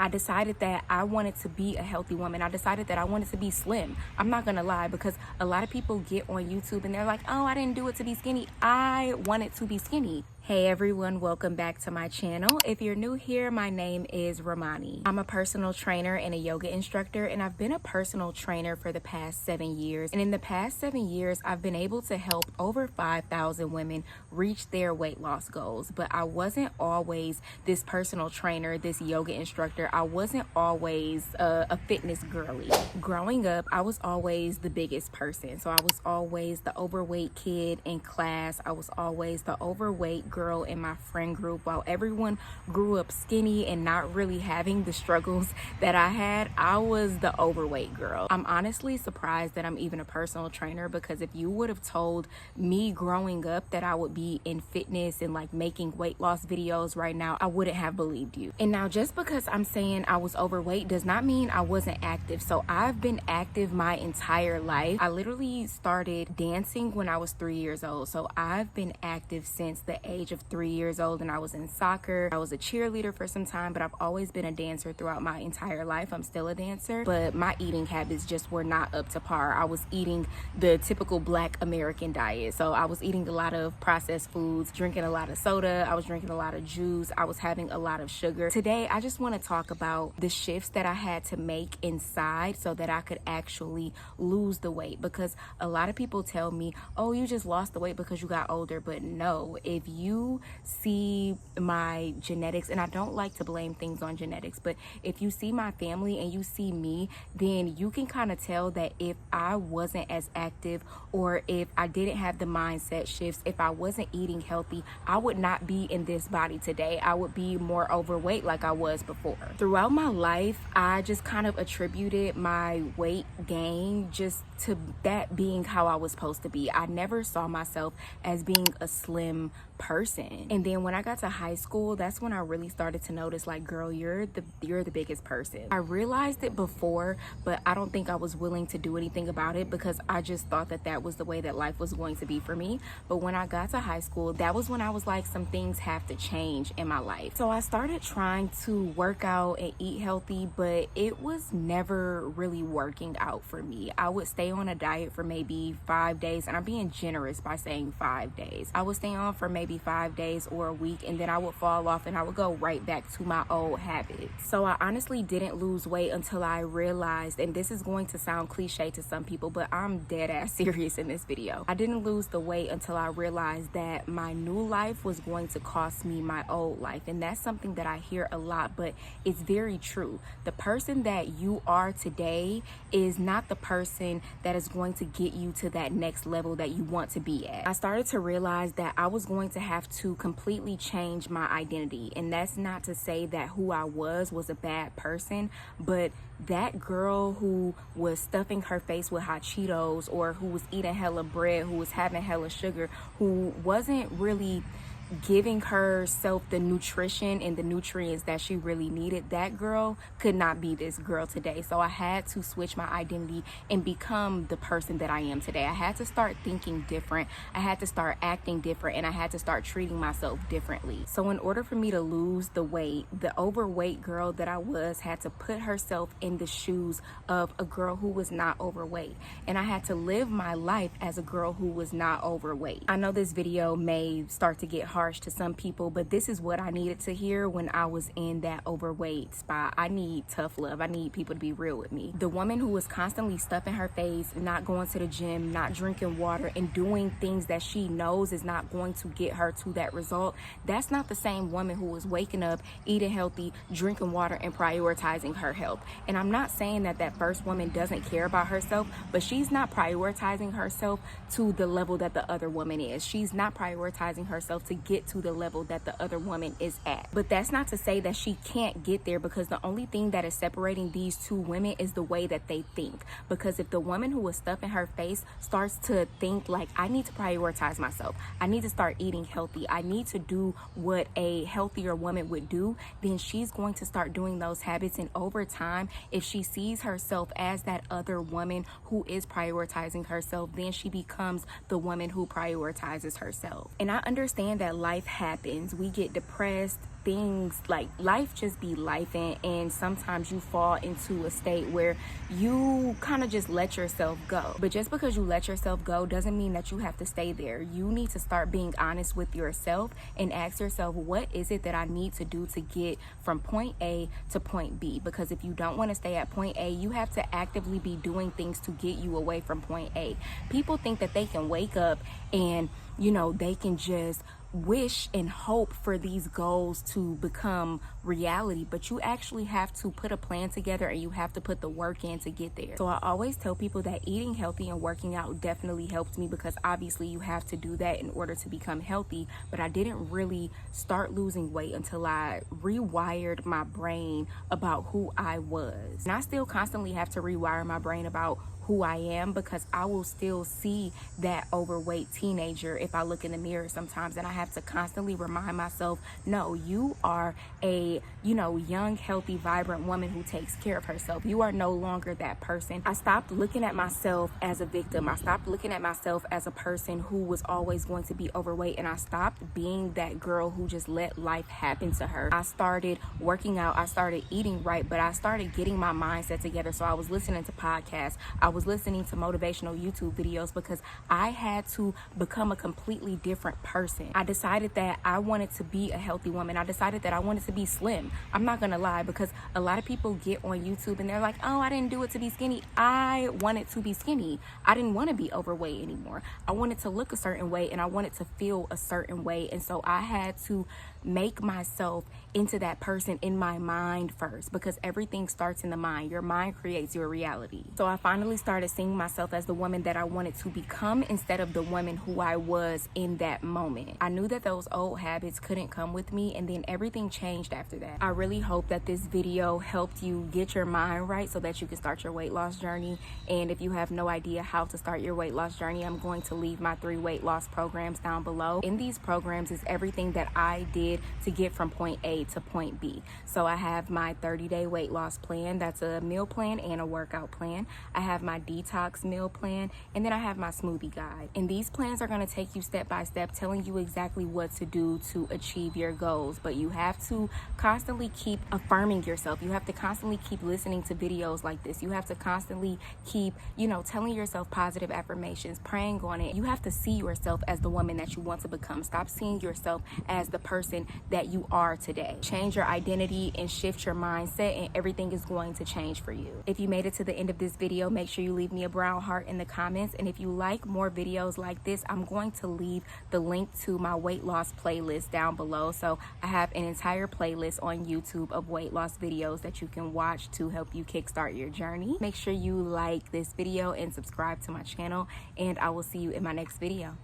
I decided that I wanted to be a healthy woman. I decided that I wanted to be slim. I'm not gonna lie, because a lot of people get on YouTube and they're like, oh, I didn't do it to be skinny. I wanted to be skinny. Hey everyone, welcome back to my channel. If you're new here, my name is Romani. I'm a personal trainer and a yoga instructor, and I've been a personal trainer for the past 7 years. And in the past 7 years, I've been able to help over 5,000 women reach their weight loss goals. But I wasn't always this personal trainer, this yoga instructor. I wasn't always a fitness girly. Growing up, I was always the biggest person. So I was always the overweight kid in class. I was always the overweight girl in my friend group. While everyone grew up skinny and not really having the struggles that I had, I was the overweight girl. I'm honestly surprised that I'm even a personal trainer, because if you would have told me growing up that I would be in fitness and like making weight loss videos right now, I wouldn't have believed you. And now, just because I'm saying I was overweight does not mean I wasn't active. So I've been active my entire life. I literally started dancing when I was 3 years old. So I've been active since the age of 3 years old, and I was in soccer. I was a cheerleader for some time, but I've always been a dancer throughout my entire life. I'm still a dancer, but my eating habits just were not up to par. I was eating the typical Black American diet. So I was eating a lot of processed foods, drinking a lot of soda. I was drinking a lot of juice. I was having a lot of sugar. Today, I just want to talk about the shifts that I had to make inside so that I could actually lose the weight, because a lot of people tell me, oh, you just lost the weight because you got older. But no, if you see my genetics, and I don't like to blame things on genetics, but if you see my family and you see me, then you can kind of tell that if I wasn't as active, or if I didn't have the mindset shifts, if I wasn't eating healthy, I would not be in this body today. I would be more overweight like I was before. Throughout my life, I just kind of attributed my weight gain just to that being how I was supposed to be. I never saw myself as being a slim person. And then when I got to high school, that's when I really started to notice, like, girl, you're the biggest person. I realized it before, but I don't think I was willing to do anything about it, because I just thought that that was the way that life was going to be for me. But when I got to high school, that was when I was like, some things have to change in my life. So I started trying to work out and eat healthy, but it was never really working out for me. I would stay on a diet for maybe 5 days, and I'm being generous by saying 5 days. I would stay on for maybe 5 days or a week, and then I would fall off and I would go right back to my old habits. So I honestly didn't lose weight until I realized, and this is going to sound cliche to some people, but I'm dead ass serious in this video. I didn't lose the weight until I realized that my new life was going to cost me my old life. And that's something that I hear a lot, but it's very true. The person that you are today is not the person that is going to get you to that next level that you want to be at. I started to realize that I was going to have to completely change my identity. And that's not to say that who I was a bad person, but that girl who was stuffing her face with hot Cheetos, or who was eating hella bread, who was having hella sugar, who wasn't really giving herself the nutrition and the nutrients that she really needed, that girl could not be this girl today. So I had to switch my identity and become the person that I am today. I had to start thinking different. I had to start acting different, and I had to start treating myself differently. So in order for me to lose the weight, the overweight girl that I was had to put herself in the shoes of a girl who was not overweight. And I had to live my life as a girl who was not overweight. I know this video may start to get harsh to some people, but this is what I needed to hear when I was in that overweight spot. I need tough love. I need people to be real with me. The woman who was constantly stuffing her face, not going to the gym, not drinking water, and doing things that she knows is not going to get her to that result, that's not the same woman who was waking up, eating healthy, drinking water, and prioritizing her health. And I'm not saying that that first woman doesn't care about herself, but she's not prioritizing herself to the level that the other woman is. She's not prioritizing herself to get to the level that the other woman is at. But that's not to say that she can't get there, because the only thing that is separating these two women is the way that they think. Because if the woman who was stuffing her face starts to think like, I need to prioritize myself, I need to start eating healthy, I need to do what a healthier woman would do, then she's going to start doing those habits. And over time, if she sees herself as that other woman who is prioritizing herself, then she becomes the woman who prioritizes herself. And I understand that life happens. We get depressed, things like life just be life, and sometimes you fall into a state where you kind of just let yourself go. But just because you let yourself go doesn't mean that you have to stay there. You need to start being honest with yourself and ask yourself, what is it that I need to do to get from point A to point B? Because if you don't want to stay at point A, you have to actively be doing things to get you away from point A. People think that they can wake up and they can just wish and hope for these goals to become reality, but you actually have to put a plan together and you have to put the work in to get there. So I always tell people that eating healthy and working out definitely helped me, because obviously you have to do that in order to become healthy. But I didn't really start losing weight until I rewired my brain about who I was. And I still constantly have to rewire my brain about who I am, because I will still see that overweight teenager if I look in the mirror sometimes, and I have to constantly remind myself, no, you are a young, healthy, vibrant woman who takes care of herself. You are no longer that person. I stopped looking at myself as a victim. I stopped looking at myself as a person who was always going to be overweight, and I stopped being that girl who just let life happen to her. I started working out, I started eating right, but I started getting my mindset together. So I was listening to podcasts, I was listening to motivational YouTube videos, because I had to become a completely different person. I decided that I wanted to be a healthy woman. I decided that I wanted to be slim. I'm not gonna lie, because a lot of people get on YouTube and they're like, oh, I didn't do it to be skinny. I wanted to be skinny. I didn't want to be overweight anymore. I wanted to look a certain way and I wanted to feel a certain way. And so I had to make myself into that person in my mind first, because everything starts in the mind. Your mind creates your reality. So I finally started seeing myself as the woman that I wanted to become instead of the woman who I was in that moment. I knew that those old habits couldn't come with me, and then everything changed after that. I really hope that this video helped you get your mind right so that you can start your weight loss journey. And if you have no idea how to start your weight loss journey, I'm going to leave my 3 weight loss programs down below. In these programs is everything that I did to get from point A to point B. So I have my 30-day weight loss plan. That's a meal plan and a workout plan. I have my detox meal plan, and then I have my smoothie guide. And these plans are going to take you step by step, telling you exactly what to do to achieve your goals. But you have to constantly keep affirming yourself. You have to constantly keep listening to videos like this. You have to constantly keep, telling yourself positive affirmations, praying on it. You have to see yourself as the woman that you want to become. Stop seeing yourself as the person that you are today. Change your identity and shift your mindset, and everything is going to change for you. If you made it to the end of this video, make sure you leave me a brown heart in the comments. And if you like more videos like this, I'm going to leave the link to my weight loss playlist down below. So I have an entire playlist on YouTube of weight loss videos that you can watch to help you kickstart your journey. Make sure you like this video and subscribe to my channel, and I will see you in my next video.